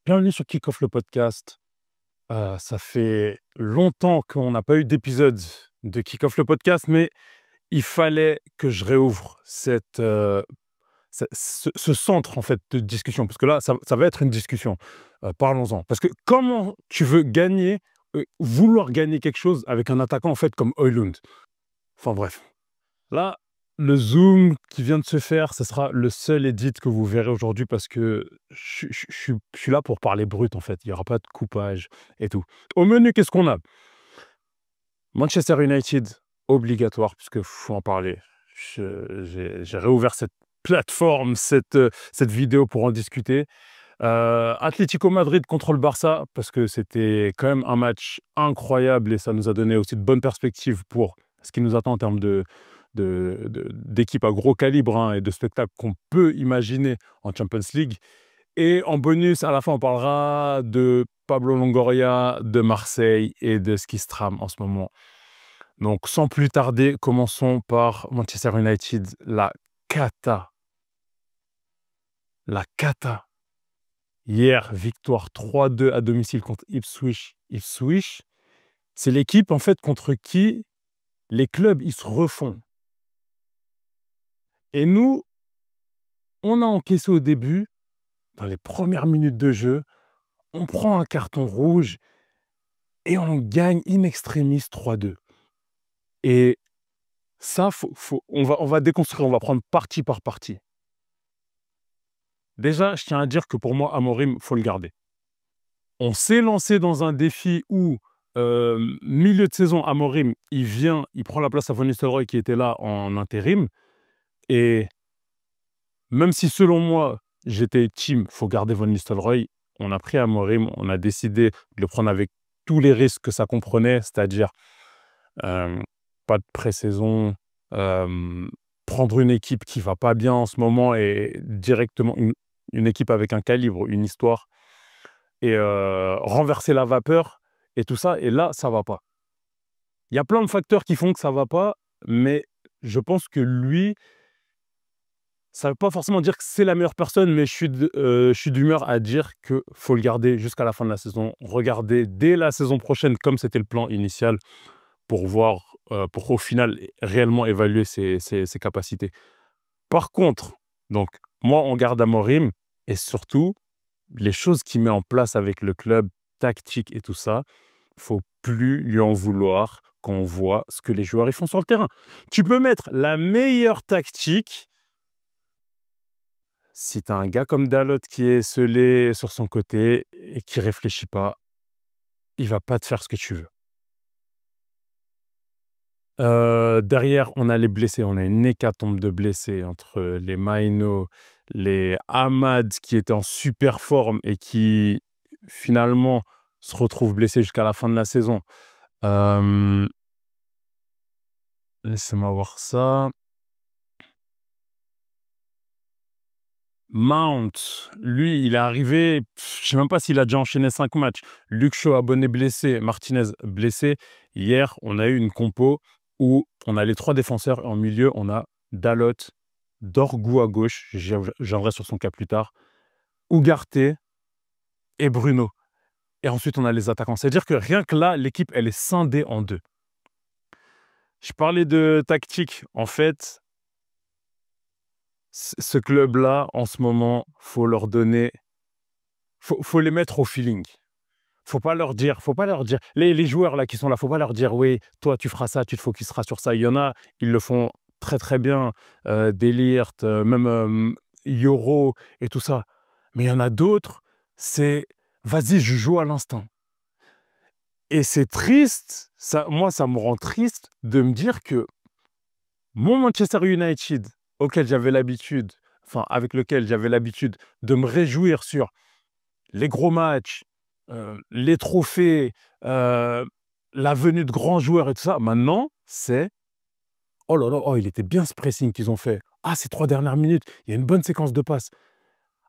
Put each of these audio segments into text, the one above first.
Bienvenue sur Kick Off le podcast. Ça fait longtemps qu'on n'a pas eu d'épisode de Kick Off le podcast, mais il fallait que je réouvre ce centre en fait de discussion, parce que là, ça va être une discussion. Parlons-en. Parce que comment tu veux gagner, vouloir gagner quelque chose avec un attaquant en fait comme Højlund? Enfin bref. Là, le zoom qui vient de se faire, ce sera le seul edit que vous verrez aujourd'hui parce que je suis là pour parler brut en fait. Il n'y aura pas de coupage et tout. Au menu, qu'est-ce qu'on a? Manchester United, obligatoire, puisque faut en parler. J'ai réouvert cette plateforme, cette vidéo pour en discuter. Atlético Madrid contre le Barça, parce que c'était quand même un match incroyable et ça nous a donné aussi de bonnes perspectives pour ce qui nous attend en termes d'équipe à gros calibre, hein, et de spectacle qu'on peut imaginer en Champions League. Et en bonus, à la fin, on parlera de Pablo Longoria, de Marseille et de ce qui se trame en ce moment. Donc, sans plus tarder, commençons par Manchester United, la cata. La cata. Hier, victoire 3-2 à domicile contre Ipswich. Ipswich, c'est l'équipe en fait contre qui les clubs ils se refont. Et nous, on a encaissé au début, dans les premières minutes de jeu, on prend un carton rouge et on gagne in extremis 3-2. Et ça, on va déconstruire, on va prendre partie par partie. Déjà, je tiens à dire que pour moi, Amorim, faut le garder. On s'est lancé dans un défi où, milieu de saison, Amorim, il prend la place à Van Nistelrooy qui était là en intérim. Et même si, selon moi, j'étais team, faut garder Van Nistelrooy, on a pris Amorim, on a décidé de le prendre avec tous les risques que ça comprenait, c'est-à-dire euh, pas de pré-saison, prendre une équipe qui va pas bien en ce moment et directement une équipe avec un calibre, une histoire, et renverser la vapeur et tout ça. Et là, ça va pas. Il y a plein de facteurs qui font que ça va pas, mais je pense que lui, ça ne veut pas forcément dire que c'est la meilleure personne, mais je suis d'humeur à dire qu'il faut le garder jusqu'à la fin de la saison. Regarder dès la saison prochaine, comme c'était le plan initial, pour voir, pour au final réellement évaluer ses capacités. Par contre, donc, moi, on garde Amorim, et surtout, les choses qu'il met en place avec le club, tactique et tout ça, faut plus lui en vouloir quand on voit ce que les joueurs ils font sur le terrain. Tu peux mettre la meilleure tactique, si tu as un gars comme Dalot qui est scellé sur son côté et qui réfléchit pas, il va pas te faire ce que tu veux. Derrière, on a les blessés, on a une hécatombe de blessés entre les Maino, les Ahmad qui étaient en super forme et qui finalement se retrouvent blessés jusqu'à la fin de la saison. Laissez-moi voir ça. Mount, lui, il est arrivé, je sais même pas s'il a déjà enchaîné 5 matchs. Luke Shaw, abonné blessé, Martinez blessé. Hier, on a eu une compo où on a les 3 défenseurs et en milieu, on a Dalot, Dorgu à gauche, j'y reviendrai sur son cas plus tard, Ugarte et Bruno. Et ensuite, on a les attaquants. C'est-à-dire que rien que là, l'équipe, elle est scindée en deux. Je parlais de tactique. En fait, ce club-là, en ce moment, faut leur donner, faut les mettre au feeling. Faut pas leur dire, les joueurs là qui sont là, faut pas leur dire, oui, toi tu feras ça, tu te focuseras sur ça. Il y en a, ils le font très très bien, Delirte, même Yoro et tout ça. Mais il y en a d'autres, c'est, vas-y, je joue à l'instant. Et c'est triste, ça, moi ça me rend triste de me dire que mon Manchester United, auquel j'avais l'habitude, enfin avec lequel j'avais l'habitude de me réjouir sur les gros matchs, les trophées, la venue de grands joueurs et tout ça, maintenant, c'est oh là là, oh, il était bien ce pressing qu'ils ont fait. Ah, ces 3 dernières minutes, il y a une bonne séquence de passes.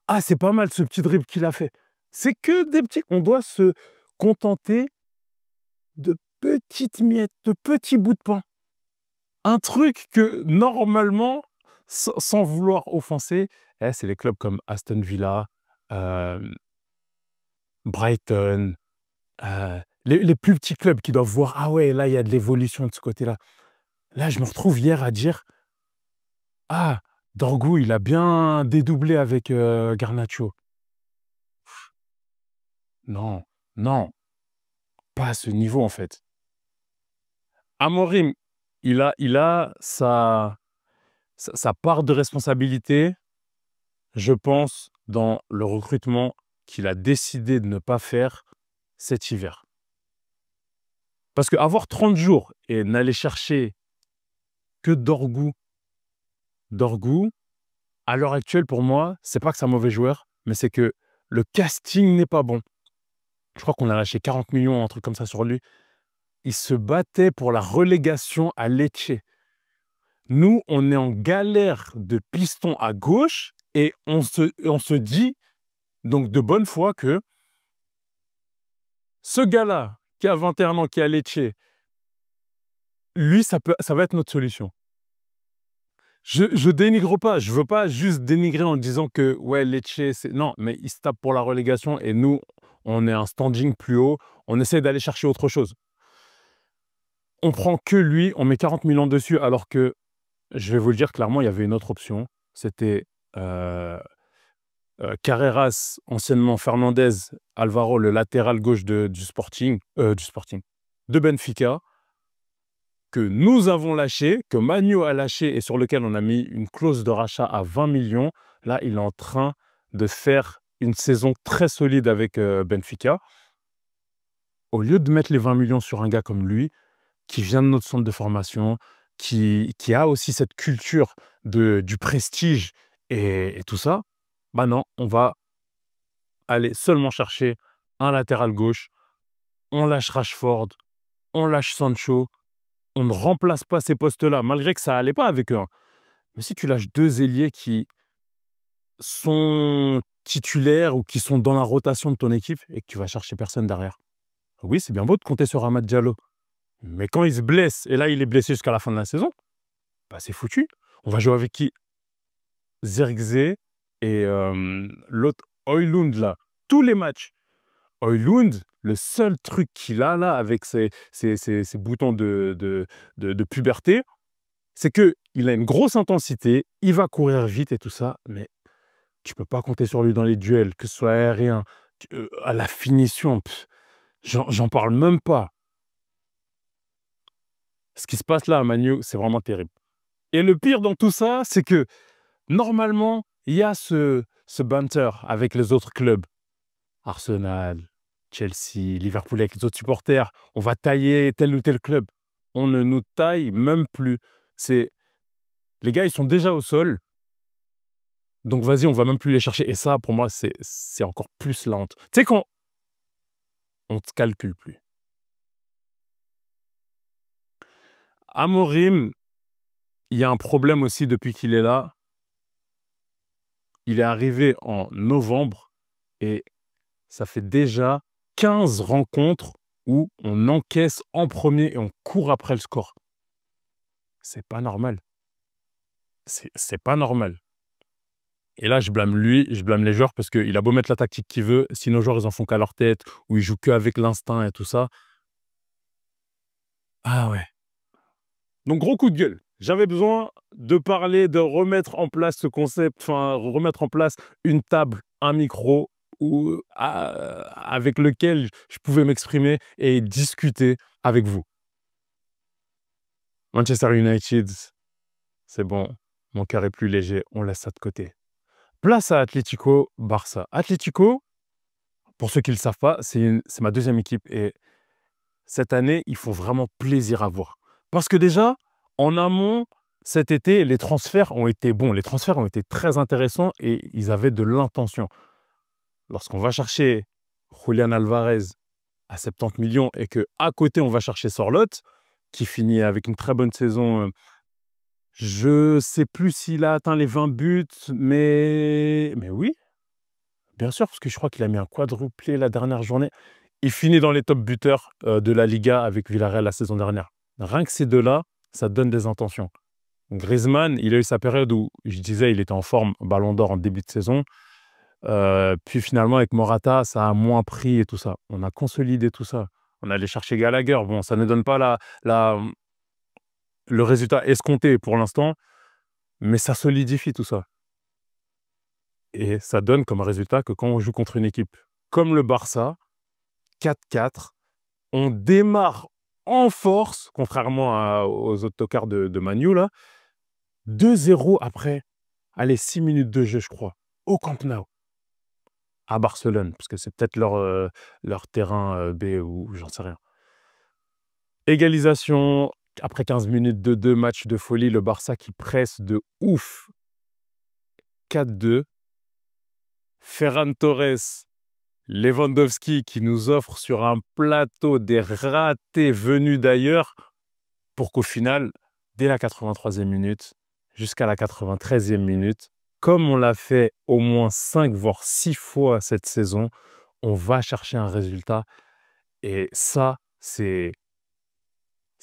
Ah, c'est pas mal ce petit dribble qu'il a fait. C'est que des petits. On doit se contenter de petites miettes, de petits bouts de pain. Un truc que normalement, sans vouloir offenser, c'est les clubs comme Aston Villa, euh, Brighton, les plus petits clubs qui doivent voir, ah ouais, là, il y a de l'évolution de ce côté-là. Là, je me retrouve hier à dire, ah, Dorgu, il a bien dédoublé avec Garnacho. Non, non, pas à ce niveau, en fait. Amorim, il a sa part de responsabilité, je pense, dans le recrutement qu'il a décidé de ne pas faire cet hiver. Parce qu'avoir 30 jours et n'aller chercher que Dorgu, à l'heure actuelle, pour moi, c'est pas que c'est un mauvais joueur, mais c'est que le casting n'est pas bon. Je crois qu'on a lâché 40 millions, un truc comme ça sur lui. Il se battait pour la relégation à Lecce. Nous, on est en galère de piston à gauche et on se dit, donc de bonne foi, que ce gars-là, qui a 21 ans, qui est à Lecce, lui, ça va être notre solution. Je dénigre pas, je veux pas juste dénigrer en disant que ouais, Lecce, c'est... Non, mais il se tape pour la relégation et nous, on est un standing plus haut, on essaie d'aller chercher autre chose. On prend que lui, on met 40 millions dessus, alors que, je vais vous le dire clairement, il y avait une autre option. C'était Carreras, anciennement Fernandez, Alvaro, le latéral gauche du Sporting, de Benfica, que nous avons lâché, que Manu a lâché et sur lequel on a mis une clause de rachat à 20 millions. Là, il est en train de faire une saison très solide avec Benfica. Au lieu de mettre les 20 millions sur un gars comme lui, qui vient de notre centre de formation, qui a aussi cette culture du prestige et tout ça, bah non, on va aller seulement chercher un latéral gauche, on lâche Rashford, on lâche Sancho, on ne remplace pas ces postes-là, malgré que ça n'allait pas avec eux, hein. Mais si tu lâches deux ailiers qui sont titulaires ou qui sont dans la rotation de ton équipe et que tu vas chercher personne derrière, oui, c'est bien beau de compter sur Amad Diallo. Mais quand il se blesse, et là, il est blessé jusqu'à la fin de la saison, bah, c'est foutu. On va jouer avec qui? Zirkzee et l'autre, Højlund, là. Tous les matchs. Højlund, le seul truc qu'il a là, avec ses boutons de puberté, c'est qu'il a une grosse intensité, il va courir vite et tout ça, mais tu peux pas compter sur lui dans les duels, que ce soit aérien, à la finition, j'en parle même pas. Ce qui se passe là à Manu, c'est vraiment terrible. Et le pire dans tout ça, c'est que normalement, il y a ce banter avec les autres clubs. Arsenal, Chelsea, Liverpool avec les autres supporters. On va tailler tel ou tel club. On ne nous taille même plus. Les gars, ils sont déjà au sol. Donc vas-y, on va même plus les chercher. Et ça, pour moi, c'est encore plus la honte. Tu sais, quand on ne te calcule plus. Amorim, il y a un problème aussi depuis qu'il est là. Il est arrivé en novembre et ça fait déjà 15 rencontres où on encaisse en premier et on court après le score. C'est pas normal. C'est pas normal. Et là, je blâme lui, je blâme les joueurs parce qu'il a beau mettre la tactique qu'il veut, si nos joueurs, ils en font qu'à leur tête, ou ils jouent qu'avec l'instinct et tout ça. Ah ouais. Donc, gros coup de gueule. J'avais besoin de parler, de remettre en place ce concept, enfin, remettre en place une table, un micro, avec lequel je pouvais m'exprimer et discuter avec vous. Manchester United, c'est bon, mon cœur est plus léger, on laisse ça de côté. Place à Atlético Barça. Atlético, pour ceux qui ne le savent pas, c'est ma deuxième équipe et cette année, ils font vraiment plaisir à voir. Parce que déjà, en amont, cet été, les transferts ont été bons. Les transferts ont été très intéressants et ils avaient de l'intention. Lorsqu'on va chercher Julian Alvarez à 70 millions et qu'à côté, on va chercher Sorloth, qui finit avec une très bonne saison. Je ne sais plus s'il a atteint les 20 buts, mais oui, bien sûr, parce que je crois qu'il a mis un quadruplé la dernière journée. Il finit dans les top buteurs de la Liga avec Villarreal la saison dernière. Rien que ces deux-là, ça donne des intentions. Griezmann, il a eu sa période où, je disais, il était en forme, Ballon d'Or en début de saison. Puis finalement, avec Morata, ça a moins pris et tout ça. On a consolidé tout ça. On allait chercher Gallagher. Bon, ça ne donne pas le résultat escompté pour l'instant, mais ça solidifie tout ça. Et ça donne comme résultat que quand on joue contre une équipe comme le Barça, 4-4, on démarre en force, contrairement aux autres tocards de Man U, là, 2-0 après, allez, 6 minutes de jeu, je crois, au Camp Nou, à Barcelone, parce que c'est peut-être leur terrain B ou j'en sais rien. Égalisation, après 15 minutes de 2 matchs de folie, le Barça qui presse de ouf. 4-2. Ferran Torres, Lewandowski qui nous offre sur un plateau des ratés venus d'ailleurs pour qu'au final, dès la 83e minute jusqu'à la 93e minute, comme on l'a fait au moins 5 voire 6 fois cette saison, on va chercher un résultat. Et ça, c'est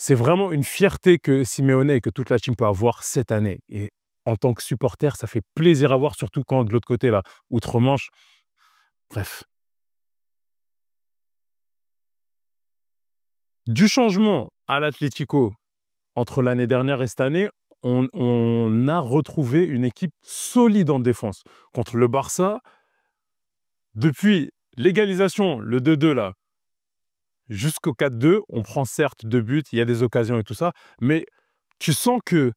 vraiment une fierté que Simeone et que toute la team peut avoir cette année. Et en tant que supporter, ça fait plaisir à voir, surtout quand de l'autre côté, là, outre-Manche, bref. Du changement à l'Atlético entre l'année dernière et cette année, on a retrouvé une équipe solide en défense. Contre le Barça, depuis l'égalisation, le 2-2 là, jusqu'au 4-2, on prend certes 2 buts, il y a des occasions et tout ça, mais tu sens que,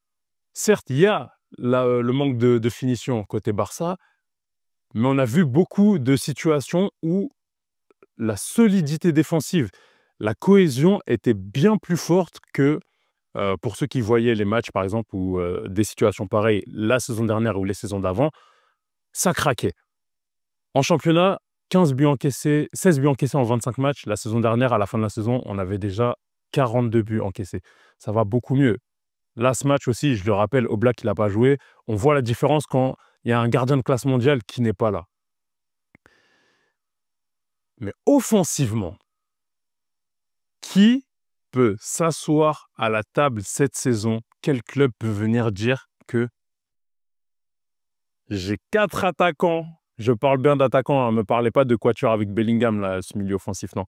certes, il y a le manque de finition côté Barça, mais on a vu beaucoup de situations où la solidité défensive, la cohésion était bien plus forte que pour ceux qui voyaient les matchs, par exemple, ou des situations pareilles la saison dernière ou les saisons d'avant, ça craquait. En championnat, 15 buts encaissés, 16 buts encaissés en 25 matchs. La saison dernière, à la fin de la saison, on avait déjà 42 buts encaissés. Ça va beaucoup mieux. Là, ce match aussi, je le rappelle, Oblak, il n'a pas joué. On voit la différence quand il y a un gardien de classe mondiale qui n'est pas là. Mais offensivement, qui peut s'asseoir à la table cette saison? Quel club peut venir dire que j'ai 4 attaquants? Je parle bien d'attaquants, ne me parlez pas de quatuor avec Bellingham, là, ce milieu offensif, non.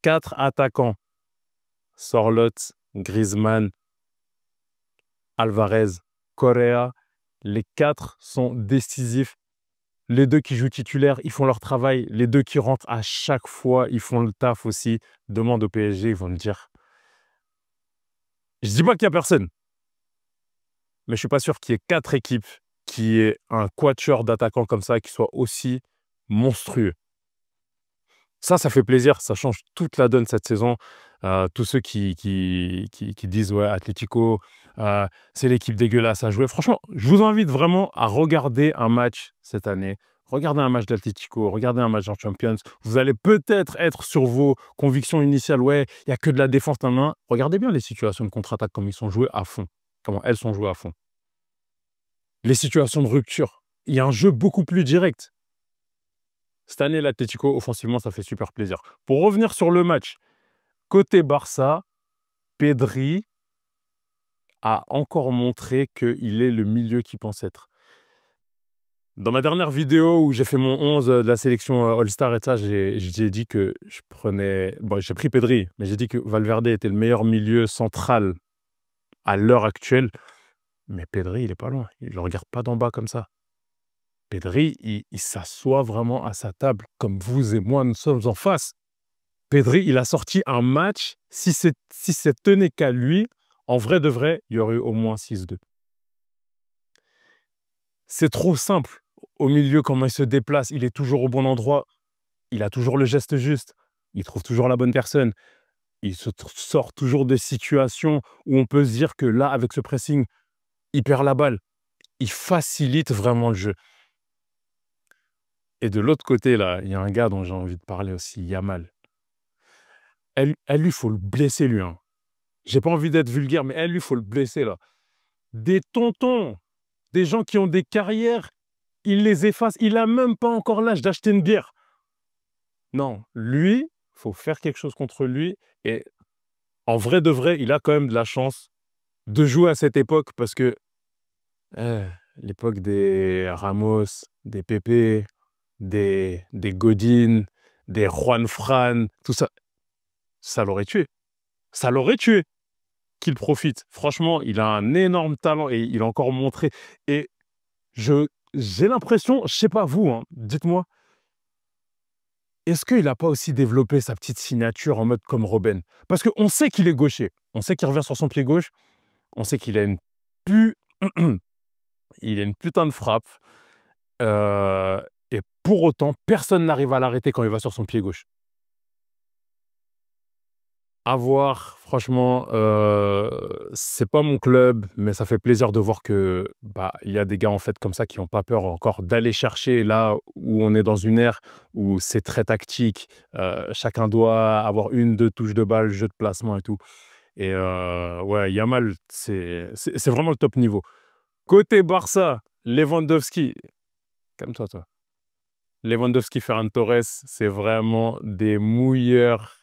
4 attaquants. Sorloth, Griezmann, Alvarez, Correa. Les 4 sont décisifs. Les 2 qui jouent titulaires, ils font leur travail. Les 2 qui rentrent à chaque fois, ils font le taf aussi. Demande au PSG, ils vont le dire. Je dis pas qu'il n'y a personne, mais je suis pas sûr qu'il y ait 4 équipes qui aient un quatuor d'attaquants comme ça qui soit aussi monstrueux. Ça fait plaisir, ça change toute la donne cette saison. Tous ceux qui disent « Ouais, Atlético, c'est l'équipe dégueulasse à jouer ». Franchement, je vous invite vraiment à regarder un match cette année. Regardez un match d'Atlético, regardez un match en Champions. Vous allez peut-être être sur vos convictions initiales. Ouais, il n'y a que de la défense en main. Regardez bien les situations de contre-attaque, comme ils sont joués à fond. Comment elles sont jouées à fond. Les situations de rupture. Il y a un jeu beaucoup plus direct. Cette année, l'Atlético, offensivement, ça fait super plaisir. Pour revenir sur le match, côté Barça, Pedri a encore montré qu'il est le milieu qu'il pense être. Dans ma dernière vidéo où j'ai fait mon 11 de la sélection All-Star et ça, j'ai dit que je prenais... Bon, j'ai pris Pedri, mais j'ai dit que Valverde était le meilleur milieu central à l'heure actuelle. Mais Pedri, il est pas loin. Il ne le regarde pas d'en bas comme ça. Pedri, il s'assoit vraiment à sa table, comme vous et moi, nous sommes en face. Pedri, il a sorti un match, si ça tenait qu'à lui, en vrai de vrai, il y aurait eu au moins 6-2. C'est trop simple. Au milieu, comment il se déplace, il est toujours au bon endroit, il a toujours le geste juste, il trouve toujours la bonne personne, il se sort toujours des situations où on peut se dire que là, avec ce pressing, il perd la balle. Il facilite vraiment le jeu. Et de l'autre côté, là, il y a un gars dont j'ai envie de parler aussi, Yamal. Lui, il faut le blesser, lui. Hein. J'ai pas envie d'être vulgaire, mais lui, il faut le blesser, là. Des tontons, des gens qui ont des carrières, il les efface. Il n'a même pas encore l'âge d'acheter une bière. Non, lui, il faut faire quelque chose contre lui. Et en vrai de vrai, il a quand même de la chance de jouer à cette époque parce que l'époque des Ramos, des Pepe, des Godin, des Juan Fran, tout ça, ça l'aurait tué. Ça l'aurait tué qu'il profite. Franchement, il a un énorme talent et il a encore montré. Et j'ai l'impression, je sais pas vous, hein, dites-moi, est-ce qu'il n'a pas aussi développé sa petite signature en mode comme Robben? Parce qu'on sait qu'il est gaucher. On sait qu'il revient sur son pied gauche. On sait qu'il a une pu... il a une putain de frappe. Euh, et pour autant, personne n'arrive à l'arrêter quand il va sur son pied gauche. À voir, franchement, c'est pas mon club, mais ça fait plaisir de voir que il y a des gars en fait comme ça qui n'ont pas peur encore d'aller chercher là où on est dans une ère où c'est très tactique. Chacun doit avoir une, deux touches de balle, jeu de placement et tout. Et ouais, Yamal, c'est vraiment le top niveau. Côté Barça, Lewandowski, calme-toi, toi. Lewandowski, Ferran Torres, c'est vraiment des mouilleurs.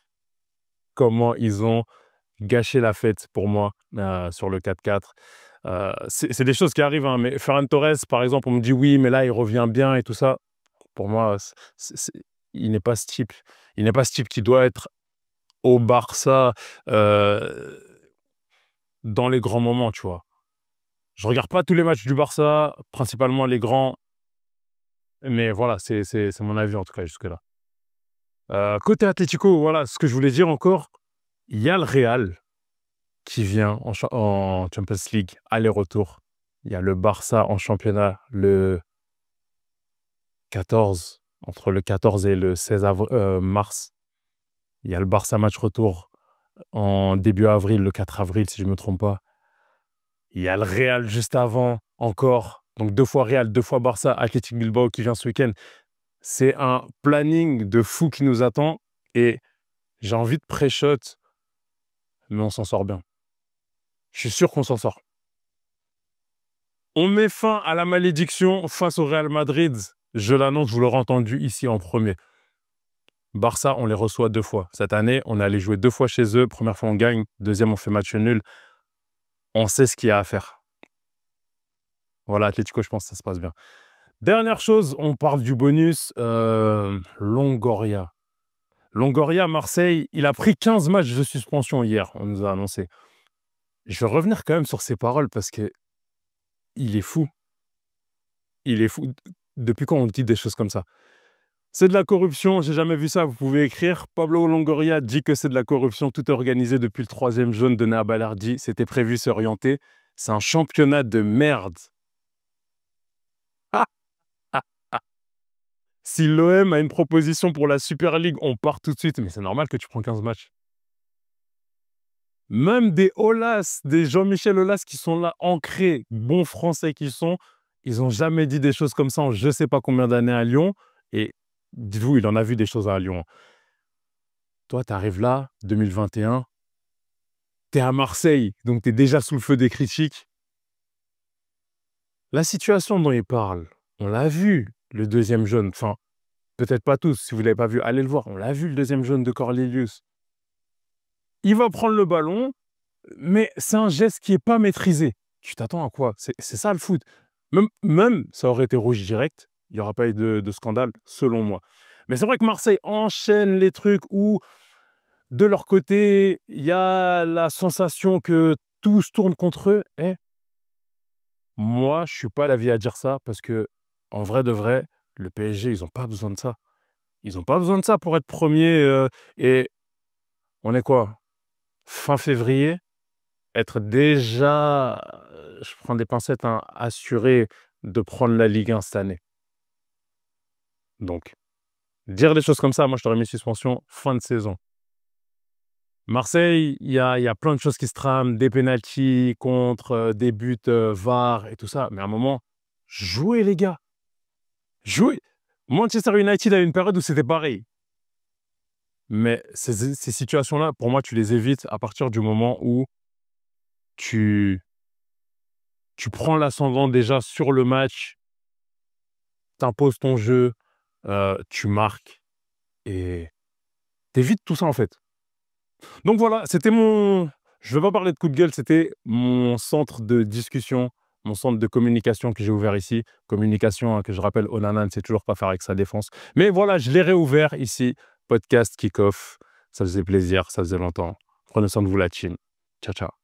Comment ils ont gâché la fête pour moi sur le 4-4. C'est des choses qui arrivent, hein, mais Ferran Torres, par exemple, on me dit oui, mais là, il revient bien et tout ça. Pour moi, il n'est pas ce type. Il n'est pas ce type qui doit être au Barça dans les grands moments, tu vois. Je regarde pas tous les matchs du Barça, principalement les grands, mais voilà, c'est mon avis en tout cas jusque-là. Côté Atlético, voilà, ce que je voulais dire encore, il y a le Real qui vient en Champions League, aller-retour. Il y a le Barça en championnat le 14, entre le 14 et le 16 mars. Il y a le Barça match retour en début avril, le 4 avril, si je ne me trompe pas. Il y a le Real juste avant, encore. Donc 2 fois Real, 2 fois Barça, Athletic Bilbao qui vient ce week-end. C'est un planning de fou qui nous attend. Et j'ai envie de pré-shot, mais on s'en sort bien. Je suis sûr qu'on s'en sort. On met fin à la malédiction face au Real Madrid. Je l'annonce, vous l'aurez entendu ici en premier. Barça, on les reçoit 2 fois. Cette année, on est allé jouer 2 fois chez eux. Première fois, on gagne. Deuxième, on fait match nul. On sait ce qu'il y a à faire. Voilà, Atlético, je pense que ça se passe bien. Dernière chose, on parle du bonus. Longoria. Longoria, Marseille, il a pris 15 matchs de suspension hier, on nous a annoncé. Je vais revenir quand même sur ses paroles parce que il est fou. Il est fou. Depuis quand on dit des choses comme ça? C'est de la corruption, j'ai jamais vu ça, vous pouvez écrire. Pablo Longoria dit que c'est de la corruption, tout organisé depuis le 3e jaune de Néa Balardi. C'était prévu, c'est orienté. C'est un championnat de merde. Ah, ah, ah. Si l'OM a une proposition pour la Super League, on part tout de suite. Mais c'est normal que tu prends 15 matchs. Même des Aulas, des Jean-Michel Aulas qui sont là, ancrés, bons Français qui sont, ils n'ont jamais dit des choses comme ça en je ne sais pas combien d'années à Lyon. Et dites-vous, il en a vu des choses à Lyon. Toi, tu arrives là, 2021, tu es à Marseille, donc tu es déjà sous le feu des critiques. La situation dont il parle, on l'a vu, le 2e jaune. Enfin, peut-être pas tous, si vous ne l'avez pas vu, allez le voir. On l'a vu, le 2e jaune de Cornelius. Il va prendre le ballon, mais c'est un geste qui n'est pas maîtrisé. Tu t'attends à quoi? C'est ça le foot. Même, ça aurait été rouge direct, il n'y aura pas eu de scandale, selon moi. Mais c'est vrai que Marseille enchaîne les trucs où, de leur côté, il y a la sensation que tout se tourne contre eux. Et moi, je ne suis pas l'avis à dire ça parce que, en vrai de vrai, le PSG, ils n'ont pas besoin de ça. Ils n'ont pas besoin de ça pour être premier. Et on est quoi? Fin février? Être déjà, je prends des pincettes, hein, assuré de prendre la Ligue 1 cette année. Donc, dire des choses comme ça, moi, je t'aurais mis suspension fin de saison. Marseille, il y a plein de choses qui se trament, des pénaltys contre, des buts VAR et tout ça. Mais à un moment, jouez les gars. Jouez. Manchester United a eu une période où c'était pareil. Mais ces situations-là, pour moi, tu les évites à partir du moment où tu prends l'ascendant déjà sur le match, t'imposes ton jeu, tu marques et t'évites tout ça en fait. Donc voilà, c'était mon... Je ne vais pas parler de coup de gueule, c'était mon centre de discussion mon centre de communication que j'ai ouvert ici. Communication, hein, que je rappelle, Onana ne sait toujours pas faire avec sa défense. Mais voilà, je l'ai réouvert ici. Podcast Kick-Off. Ça faisait plaisir, ça faisait longtemps. Prenez soin de vous, la team. Ciao, ciao.